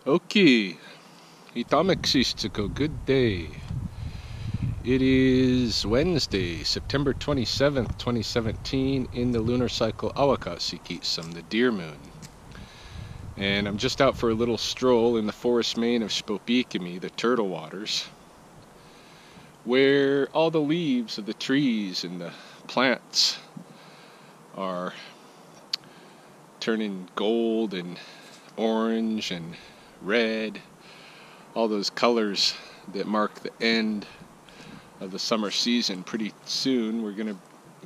Okay, Itamexistiko, good day. It is Wednesday, September 27th, 2017, in the lunar cycle Awakasikisam, the deer moon. And I'm just out for a little stroll in the forest main of Spopikimi, the turtle waters, where all the leaves of the trees and the plants are turning gold and orange and red, all those colors that mark the end of the summer season. Pretty soon we're going to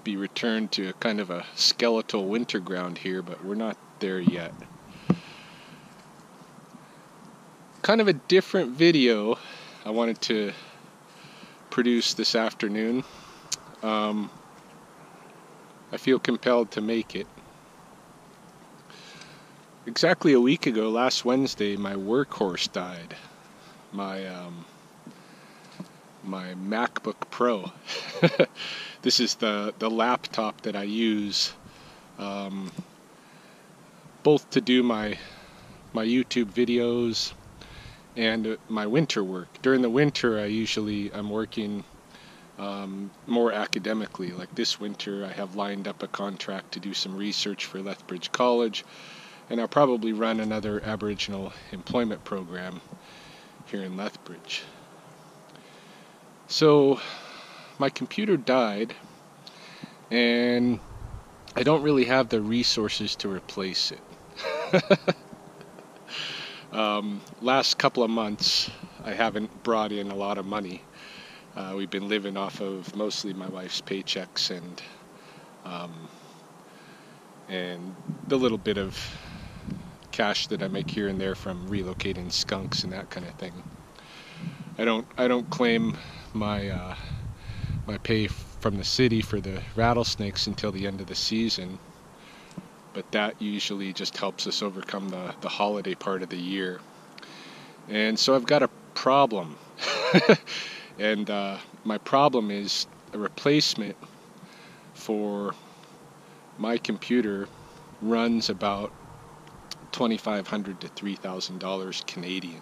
be returned to a kind of a skeletal winter ground here, but we're not there yet. Kind of a different video I wanted to produce this afternoon. I feel compelled to make it. Exactly a week ago, last Wednesday, my workhorse died. My MacBook Pro. This is the laptop that I use both to do my YouTube videos and my winter work. During the winter, I'm working more academically. Like this winter, I have lined up a contract to do some research for Lethbridge College, and I'll probably run another Aboriginal employment program here in Lethbridge. So my computer died, and I don't really have the resources to replace it. Last couple of months, I haven't brought in a lot of money. We've been living off of mostly my wife's paychecks and the little bit of cash that I make here and there from relocating skunks and that kind of thing. I don't claim my my pay from the city for the rattlesnakes until the end of the season, but that usually just helps us overcome the holiday part of the year. And so I've got a problem. And my problem is a replacement for my computer runs about $2,500 to $3,000 Canadian.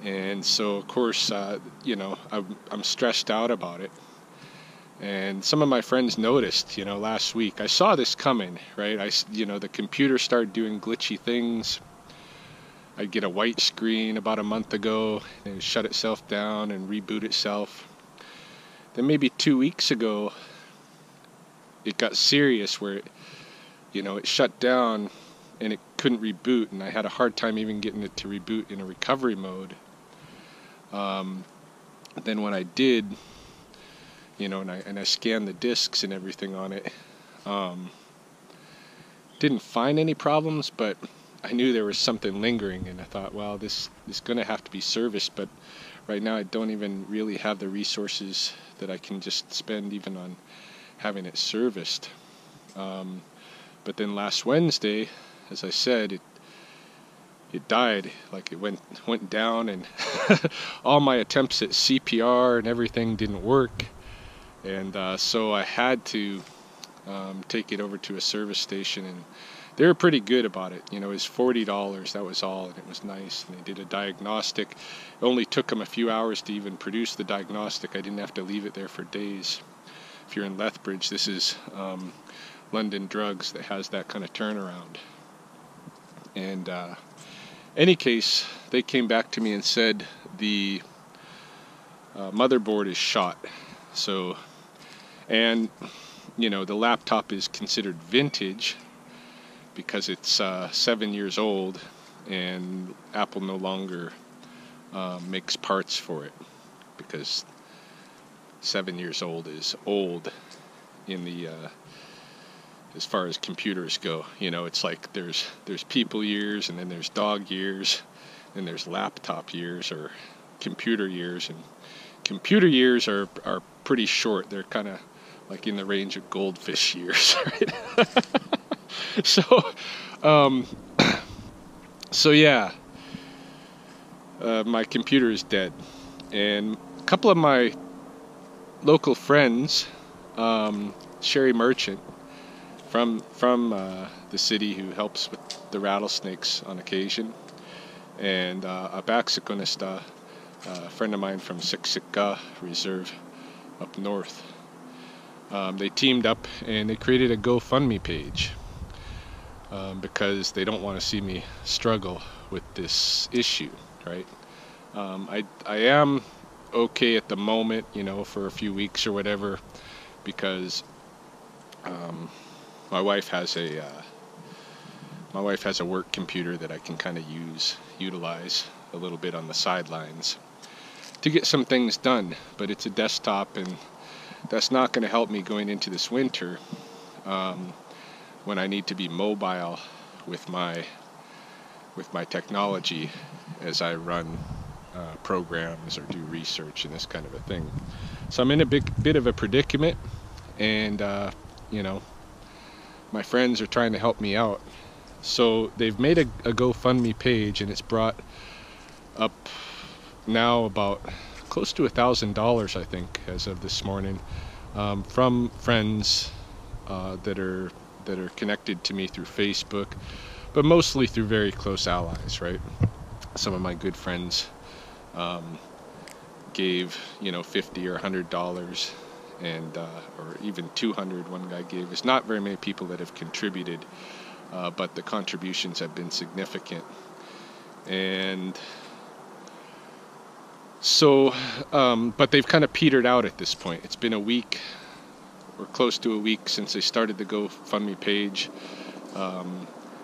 And so, of course, I'm stressed out about it. And some of my friends noticed, last week. I saw this coming, right? The computer started doing glitchy things. I'd get a white screen about a month ago, and it would shut itself down and reboot itself. Then maybe 2 weeks ago, it got serious where it shut down and it couldn't reboot, and I had a hard time even getting it to reboot in a recovery mode. Then when I did, and I scanned the disks and everything on it, didn't find any problems, but I knew there was something lingering, and I thought, well, this is going to have to be serviced, but right now I don't even really have the resources that I can just spend even on having it serviced. But then last Wednesday, as I said, it died. Like it went down, and all my attempts at CPR and everything didn't work, and so I had to take it over to a service station, and they were pretty good about it. It was $40, that was all, and it was nice. And they did a diagnostic. It only took them a few hours to even produce the diagnostic. I didn't have to leave it there for days. If you're in Lethbridge, this is London Drugs that has that kind of turnaround. And any case, they came back to me and said the motherboard is shot. So, and the laptop is considered vintage because it's 7 years old, and Apple no longer makes parts for it because 7 years old is old in the as far as computers go. It's like there's people years, and then there's dog years, and there's laptop years or computer years, and computer years are pretty short. They're kind of like in the range of goldfish years, right? So yeah, my computer is dead, and a couple of my local friends, Sherry Merchant from the city, who helps with the rattlesnakes on occasion, and a Baxiconista, a friend of mine from Siksika Reserve up north. They teamed up and they created a GoFundMe page because they don't want to see me struggle with this issue, right? I am okay at the moment, for a few weeks or whatever, because my wife has a work computer that I can kind of utilize a little bit on the sidelines to get some things done, but it's a desktop, and that's not going to help me going into this winter when I need to be mobile with my technology as I run programs or do research and this kind of a thing. So I'm in a bit of a predicament, and my friends are trying to help me out. So they've made a GoFundMe page, and it's brought up now about close to $1,000, I think, as of this morning, from friends that are connected to me through Facebook, but mostly through very close allies, right? Some of my good friends gave $50 or $100, and or even $200. One guy gave. There's not very many people that have contributed, but the contributions have been significant. And so, but they've kind of petered out at this point. It's been a week, or close to a week, since they started the GoFundMe page.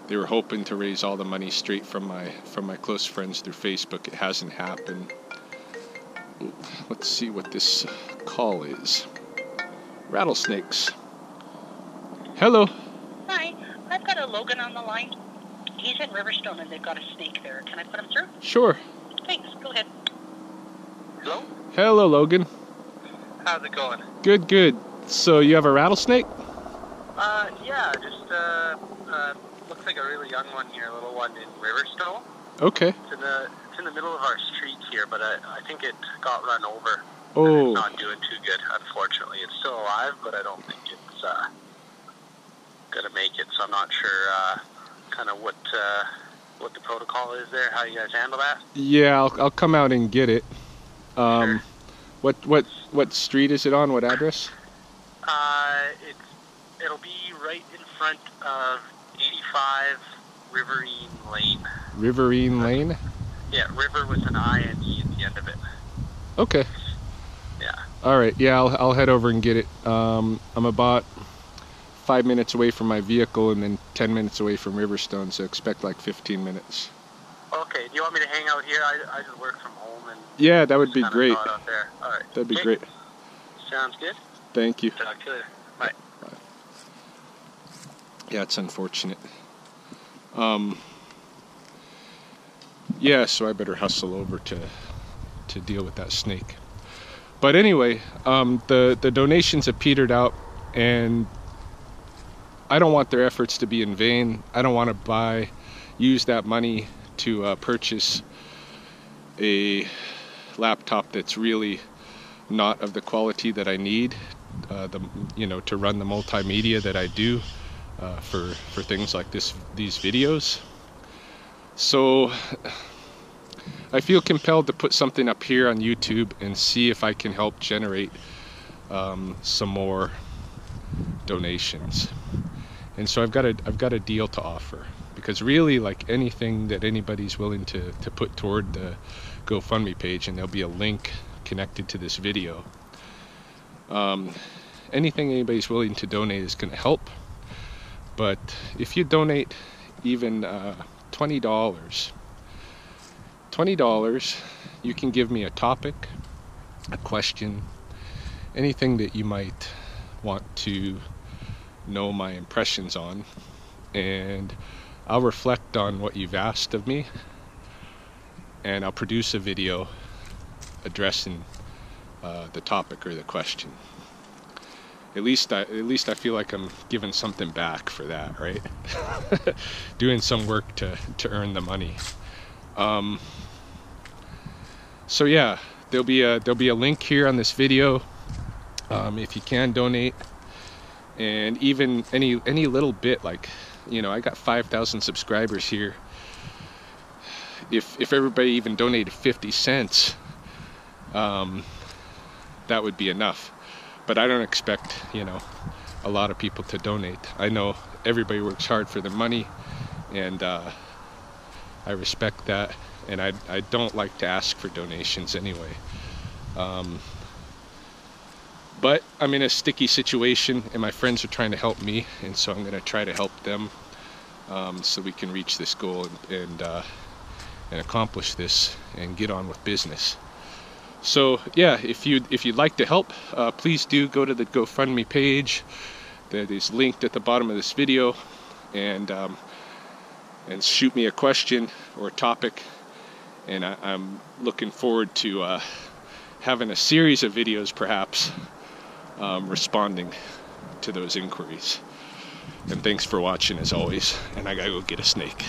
They were hoping to raise all the money straight from my close friends through Facebook. It hasn't happened. Let's see what this call is. Rattlesnakes. Hello. Hi, I've got a Logan on the line. He's in Riverstone and they've got a snake there. Can I put him through? Sure. Thanks, go ahead. Hello? Hello, Logan. How's it going? Good. So you have a rattlesnake? Yeah, just, looks like a really young one here, a little one in Riverstone. Okay. It's in the middle of our street here, but I think it got run over. Oh. It's not doing too good, unfortunately. It's still alive, but I don't think it's, gonna make it, so I'm not sure, kind of what the protocol is there, how you guys handle that. Yeah, I'll come out and get it. Sure. What street is it on? What address? It'll be right in front of 85 Riverine Lane. Riverine Lane? Yeah, river with an I-N-E at the end of it. Okay. Yeah. All right. Yeah, I'll head over and get it. I'm about 5 minutes away from my vehicle, and then 10 minutes away from Riverstone, so expect like 15 minutes. Okay. Do you want me to hang out here? I just work from home and. Yeah, that would be just great. Out there. All right. That'd be Okay. great. Sounds good. Thank you. Talk to you later. Bye. Yeah, it's unfortunate. Yeah, so I better hustle over to deal with that snake. But anyway, the donations have petered out, and I don't want their efforts to be in vain. I don't want to use that money to purchase a laptop that's really not of the quality that I need, to run the multimedia that I do for things like these videos. So I feel compelled to put something up here on YouTube and see if I can help generate some more donations. And so I've got a deal to offer, because really, like, anything that anybody's willing to put toward the GoFundMe page, and there'll be a link connected to this video, anything anybody's willing to donate is going to help. But if you donate even $20, you can give me a topic, a question, anything that you might want to know my impressions on, and I'll reflect on what you've asked of me, and I'll produce a video addressing the topic or the question. At least I feel like I'm giving something back for that, right? Doing some work to earn the money. So yeah, there'll be a link here on this video if you can donate, and even any little bit, like, I got 5,000 subscribers here. if everybody even donated 50 cents, that would be enough. But I don't expect, you know, a lot of people to donate. I know everybody works hard for their money, and I respect that, and I don't like to ask for donations anyway. But I'm in a sticky situation, and my friends are trying to help me, and so I'm going to try to help them, so we can reach this goal and accomplish this and get on with business. So yeah, if you'd like to help, please do go to the GoFundMe page that is linked at the bottom of this video, and shoot me a question or a topic, and I'm looking forward to having a series of videos, perhaps, responding to those inquiries. And thanks for watching, as always, and I gotta go get a snake.